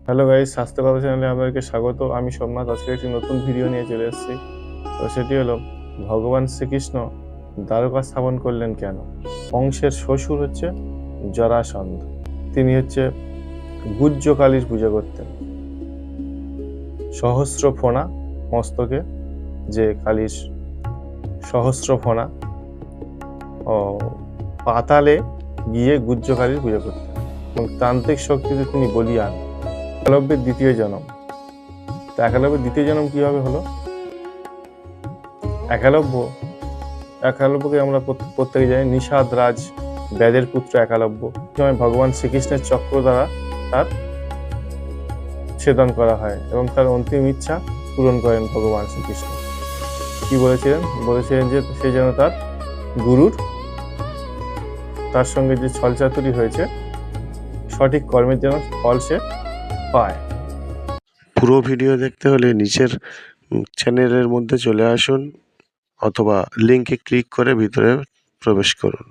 Hello guys, স্বাস্থ্য কথা চ্যানেলে আপনাদেরকে স্বাগত। আমি সোমনাথ। আজকে একটি নতুন ভিডিও নিয়ে চলে এসেছি। তো সেটি হলো ভগবান শ্রীকৃষ্ণ দ্বারকা স্থাপন করলেন কেন। কংসের শ্বশুর হচ্ছে জরাসন্ধ। তিনি হচ্ছে গুহ্য কালীর পূজা করতেন। সহস্র ফণা মস্তকে, যে কালীর সহস্র ফণা, ও পাতালে গিয়ে গুহ্য কালীর পূজা করতেন এবং তান্ত্রিক শক্তিতে তিনি বলিয়ান। একলব্যের দ্বিতীয় জন্ম। তো একলব্যের দ্বিতীয় জন্ম কিভাবে হলো? একালব্যকে আমরা প্রত্যেকে জানি, নিষাদ রাজ ব্যাদের পুত্র একালব্য। সময় ভগবান শ্রীকৃষ্ণের চক্র দ্বারা তার ছেদন করা হয় এবং তার অন্তিম ইচ্ছা পূরণ করেন ভগবান শ্রীকৃষ্ণ। কি বলেছিলেন যে সে যেন তার গুরুর, তার সঙ্গে যে ছলচাতুরি হয়েছে, সঠিক কর্মের যেন ফল সে পায়। পুরো ভিডিও দেখতে হলে নিচের চ্যানেলের মধ্যে চলে আসুন অথবা লিঙ্কে ক্লিক করে ভিতরে প্রবেশ করুন।